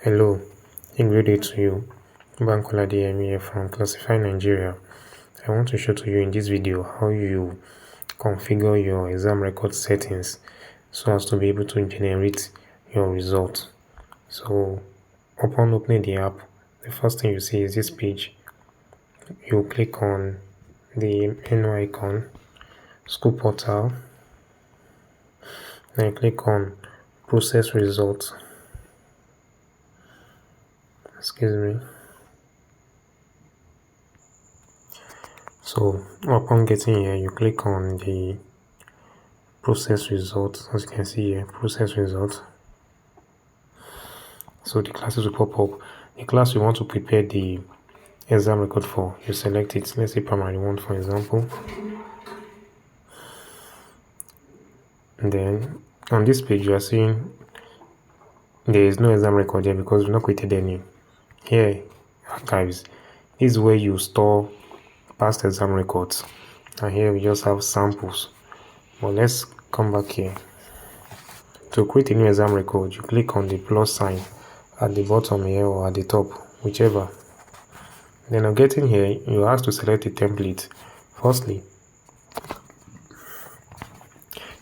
Hello, a great day to you. Bankola DM here from Klacify Nigeria. I want to show to you in this video how you configure your exam record settings so as to be able to generate your result. So upon opening the app, the first thing you see is this page. You click on the menu icon, school portal, then click on process results. Excuse me. So upon getting here, you click on the process results. As you can see here, process results. So the classes will pop up. The class you want to prepare the exam record for, you select it. Let's say primary 1 for example. And then on this page you are seeing there is no exam record here because we've not created any. Here, archives. This is where you store past exam records, and here we just have samples. But let's come back here. To create a new exam record, you click on the plus sign at the bottom here or at the top, whichever. Then on getting here, you ask to select a template. Firstly,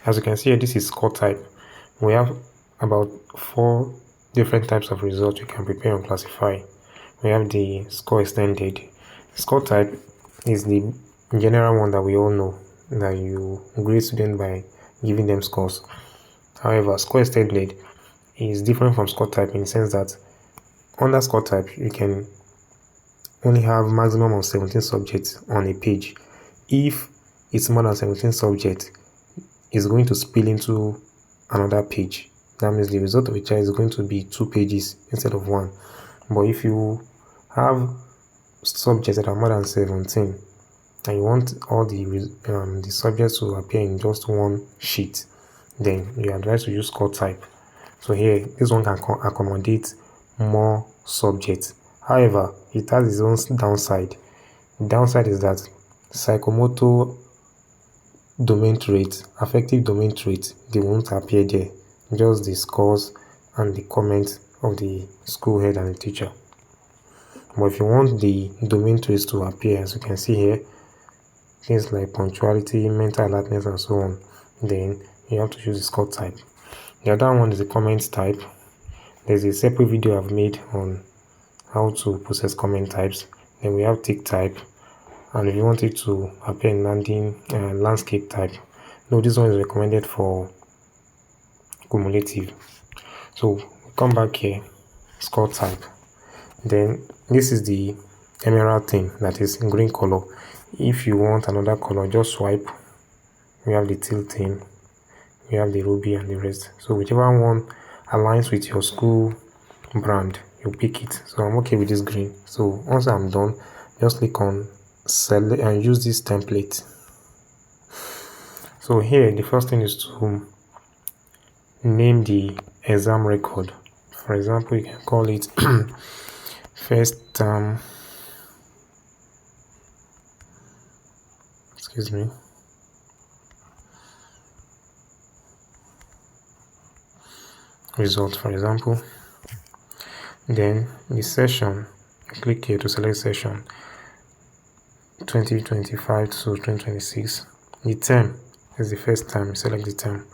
as you can see here, this is score type. We have about 4 different types of results you can prepare on Klacify. We have the score extended. Score type is the general one that we all know, that you grade students by giving them scores. However, score extended is different from score type in the sense that under score type you can only have maximum of 17 subjects on a page. If it's more than 17 subjects, it's going to spill into another page. That means the result of a child is going to be 2 pages instead of 1. But if you have subjects that are more than 17 and you want all the subjects to appear in just one sheet, then you are advised to use score type. So here, this one can accommodate more subjects. However, it has its own downside. The downside is that psychomotor domain traits, affective domain traits, they won't appear there. Just the scores and the comments of the school head and the teacher. But if you want the domain traits to appear, as you can see here, things like punctuality, mental alertness, and so on, then you have to use the score type. The other one is the comment type. There's a separate video I've made on how to process comment types. Then we have tick type, and if you want it to appear in landscape type. No, this one is recommended for cumulative. So come back here, score type. Then this is the emerald thing, that is in green color. If you want another color, just swipe. We have the teal thing, we have the ruby, and the rest. So whichever one aligns with your school brand, you pick it. So I'm okay with this green. So once I'm done, just click on select and use this template. So here the first thing is to name the exam record. For example, you can call it first term result, for example. Then the session, click here to select session 2025 to 2026. The term is the first term, select the term.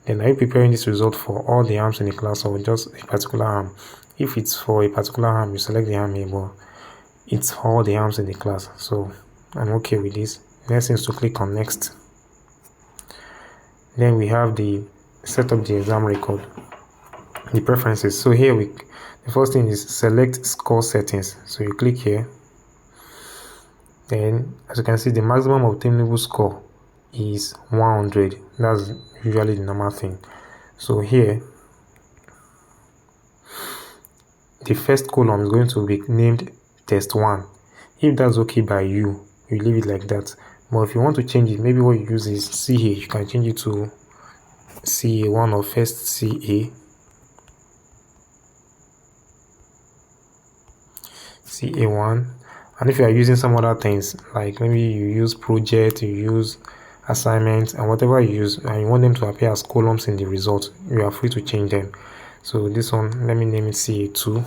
Then are you preparing this result for all the arms in the class or just a particular arm? If it's for a particular arm, you select the arm here, but it's for all the arms in the class. So I'm okay with this. Next is to click on next. Then we have the set up the exam record, the preferences. So here the first thing is select score settings. So you click here. Then as you can see, the maximum obtainable score is 100. That's usually the normal thing. So here the first column is going to be named test 1. If that's okay by you, you leave it like that. But if you want to change it, maybe what you use is CA. You can change it to CA1 or first CA1. And if you are using some other things, like maybe you use project, you use assignments, and whatever you use, and you want them to appear as columns in the result, you are free to change them. So this one, let me name it CA2.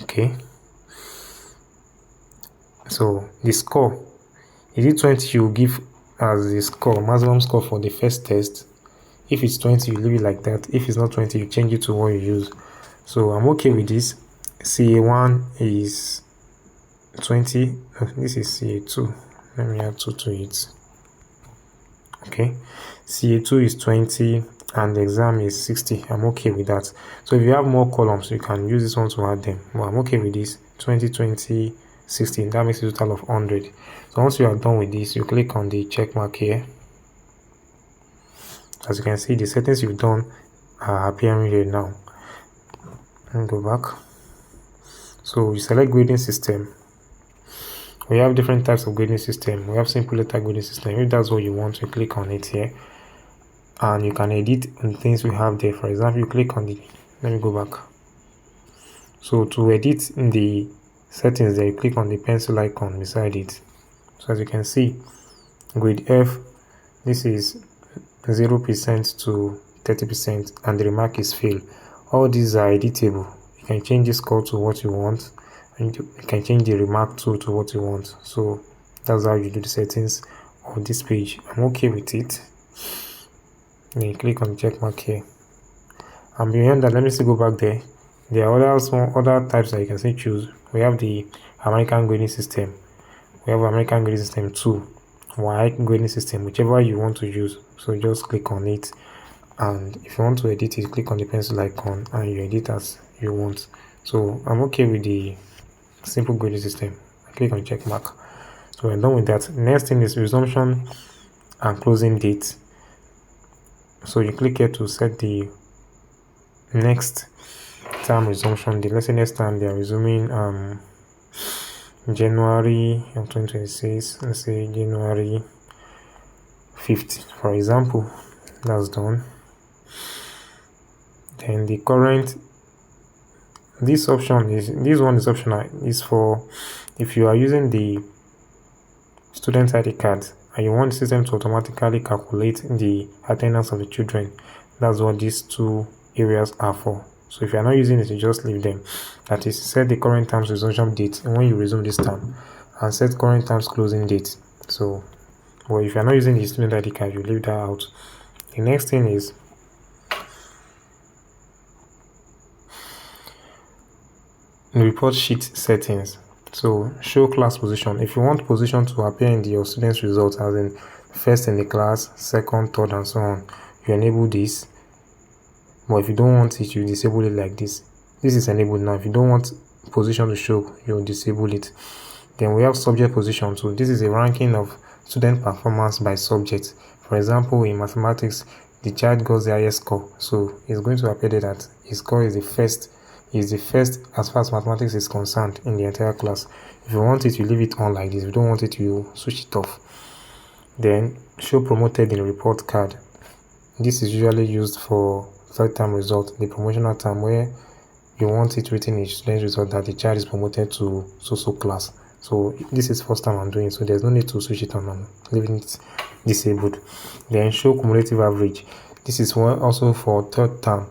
Okay, so the score, is it 20 you give as the score, maximum score for the first test? If it's 20, you leave it like that. If it's not 20, you change it to what you use. So I'm okay with this. CA1 is 20. This is CA2. Let me add 2 to it. Okay, CA2 is 20 and the exam is 60. I'm okay with that. So if you have more columns, you can use this one to add them. But I'm okay with this. 20, 20, 60. That makes a total of 100. So once you are done with this, you click on the check mark here. As you can see, the settings you've done are appearing here now. And go back. So you select grading system. We have different types of grading system. We have simple letter grading system. If that's what you want, you click on it here. And you can edit the things we have there. For example, you click on the, let me go back. So to edit in the settings there, you click on the pencil icon beside it. So as you can see, grade F, this is 0% to 30% and the remark is fail. All these are editable. You can change the score to what you want and you can change the remark to what you want. So that's how you do the settings of this page. I'm okay with it. Then you click on the check mark here. And beyond that, let me still go back there. There are other types that you can still choose. We have the American grading system. We have American grading system 2. Y grading system, whichever you want to use. So just click on it. And if you want to edit it, click on the pencil icon and you edit as you want. So I'm okay with the simple grading system. I click on check mark. So we're done with that. Next thing is resumption and closing date. So you click here to set the next term resumption date. Let's say next time they are resuming January of 2026. Let's say January 5th, for example. That's done. Then the current, this one is optional. Is for if you are using the student ID card and you want the system to automatically calculate the attendance of the children. That's what these two areas are for. So if you are not using it, you just leave them. That is, set the current term's resumption date when you resume this term, and set current term's closing date. So, well, if you are not using the student ID card, you leave that out. The next thing is report sheet settings. So show class position. If you want position to appear in your students' results, as in first in the class, second, third, and so on, you enable this. But if you don't want it, you disable it like this. This is enabled now. If you don't want position to show, you disable it. Then we have subject position. So this is a ranking of student performance by subject. For example, in mathematics, the child got the highest score, so it's going to appear there that his score is the first as far as mathematics is concerned in the entire class. If you want it, you leave it on like this. If you don't want it, you switch it off. Then show promoted in report card. This is usually used for third term result, the promotional term, where you want it written in student's result that the child is promoted to so class. So this is first time I'm doing, so there's no need to switch it on. I'm leaving it disabled. Then show cumulative average. This is one also for third term,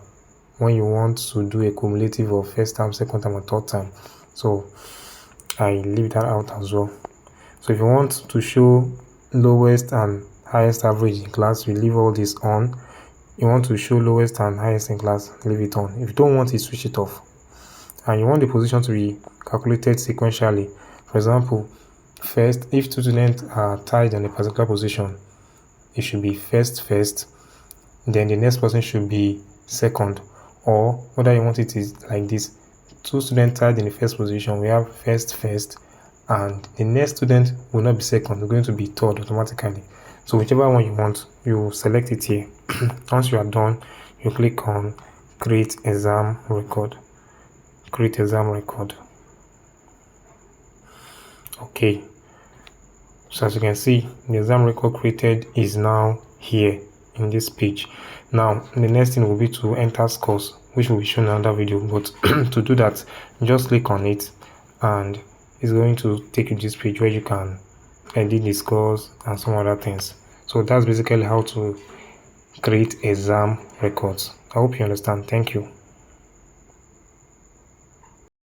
when you want to do a cumulative of first term, second term, and third term. So I leave that out as well. So if you want to show lowest and highest average in class, you leave all this on. You want to show lowest and highest in class, leave it on. If you don't want it, switch it off. And you want the position to be calculated sequentially. For example, first, if two students are tied in a particular position, it should be first, then the next person should be second. Or whether you want it is like this: two students tied in the first position, we have first, and the next student will not be second, it's going to be third automatically. So whichever one you want, you select it here. Once you are done, you click on create exam record. Okay, so as you can see, the exam record created is now here in this page. Now the next thing will be to enter scores, which will be shown in another video. But to do that, just click on it and it's going to take you to this page where you can edit the scores and some other things. So that's basically how to create exam records. I hope you understand. Thank you.